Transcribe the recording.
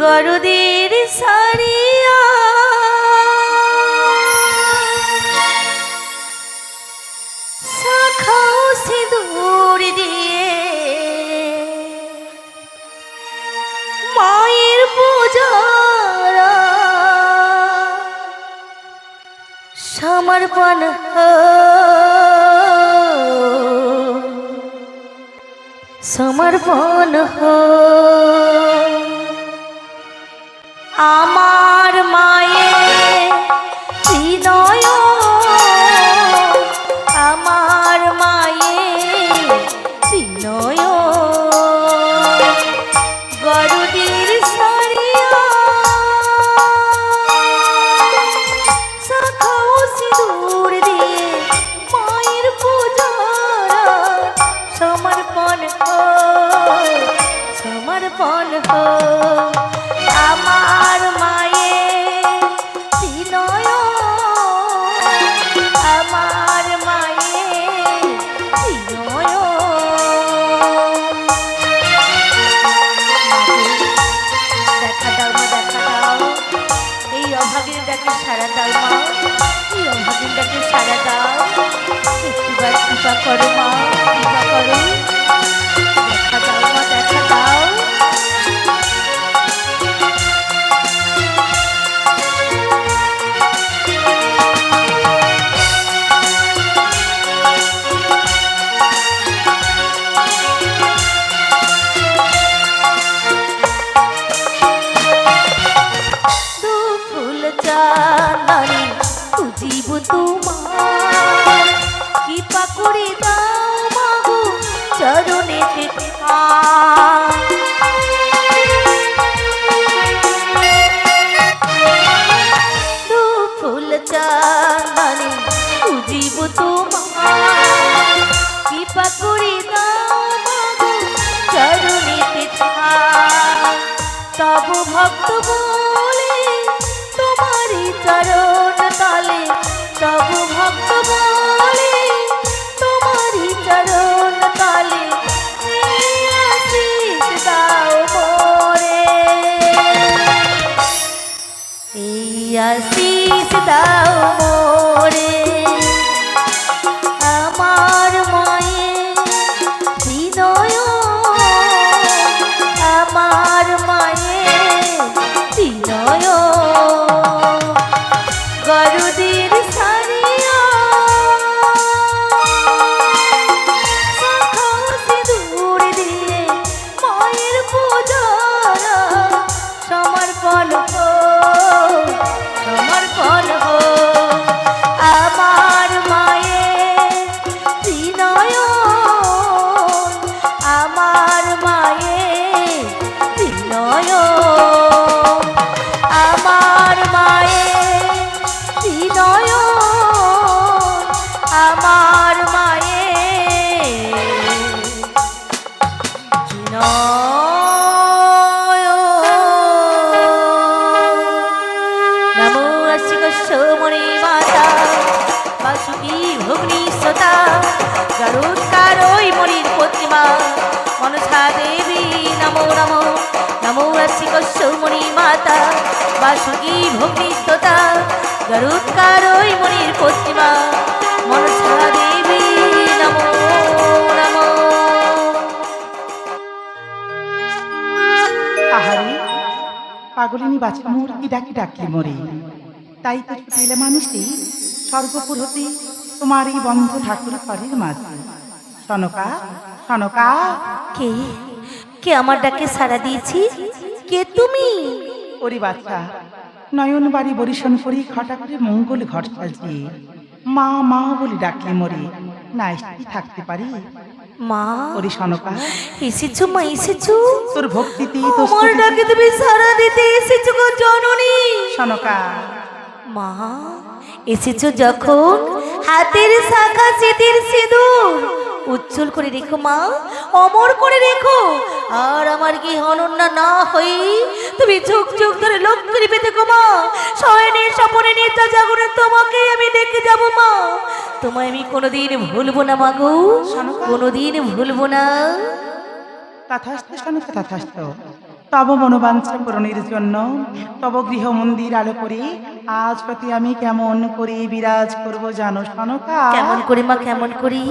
গরুদের সারিয়া শাখাও সিঁদুর দিয়ে মায়ের পূজারা সমর্পণ সমর্পণ আমার মায়ের হৃদয় আমার মায়ের হৃদয় গরুদের সারিয়া শাখাও সিঁদুর দিয়ে মায়ের পূজারা সমর্পণ সমর্পণ আমার মায়ের বিনয় আমার মায়ের বিনয় দেখা দাও মা দেখা দাও এই অভাগীর ডাকে সারা দাও মা এই অভাগীর ডাকে সারা দাও একটিবার কৃপা করো মা কৃপা করো দেখা দাও মা দেখা দাও জীব তোমার কৃপা করে দাও মাগো চরণেতে ফুল চাঁদানি জীব তোমার কৃপা করে দাও মাগো চরণেতে তব ভক্ত বলে তোমারই চরণ তলে তব ভক্ত বলে তোমারই চরণ তলে আশীষ দাও মোরে এই আশীষ দাও মোরে আমার মায়ের হৃদয় আমার মায়ের হৃদয় গরুদের সারিয়া শাখাও সিঁদুর দিয়ে মায়ের পূজারা সমর্পণ সমর্পণ আমার মায়ের হৃদয় আমার মায়ের হৃদয় আমার মায়ের হৃদয় আমার মায়ের নমো শিবমণি মাতা বাসুকি ভগ্নি সতা গরুৎকারই মণির প্রতিমা মনসা দেবী নমো নমো নমো শিবমণি মাতা বাসুকি ভগ্নি সতা গরুৎকারই মণির প্রতিমা মনসা দেবী নমো নমো আহারে পাগলিনী বাছা মোর কি ডাকি ডাকি মরে তাই তো পেলে মানুষটি স্বর্গপুর হতে তোমার এই বন্ধ ঠাকুর ঘরের মাঝে সনকা সনকা কে কে আমার ডাকে সাড়া দিয়েছি কে তুমি ওরে বাচ্চা নয়ন বাড়ি বরিশন করি ঘটা করে মঙ্গল ঘর সাজিয়ে মা মা বলে ডাকলে মরে না এসে থাকতে পারি মা ওরে সনকা এসেছো মা এসেছো তোর ভক্তিতে আমার ডাকে তুমি সাড়া দিতে এসেছো গো জননী সনকা মা এসেছো যখন হাতের শাখা স্মৃতির সিঁদুর উজ্জ্বল করে রেখো মা অমর করে রেখো আর আমার কি অনন্যা না হই তুমি চোখ চোখ ধরে লক্ষ্মী পেতে গো মা শয়নে স্বপনে নিত্যা জাগরণে তোমাকে আমি দেখে যাব মা তোমায় আমি কোনোদিন ভুলবো না মা গো কোনোদিন ভুলবো না তথাস্তু সনকা তথাস্তু তব মনোবাঞ্ছা পূরণের জন্য তব গৃহ মন্দির আলো করে আজ প্রতি আমি কেমন করে বিরাজ করব জানো সনকা? কেমন করি মা, কেমন করি?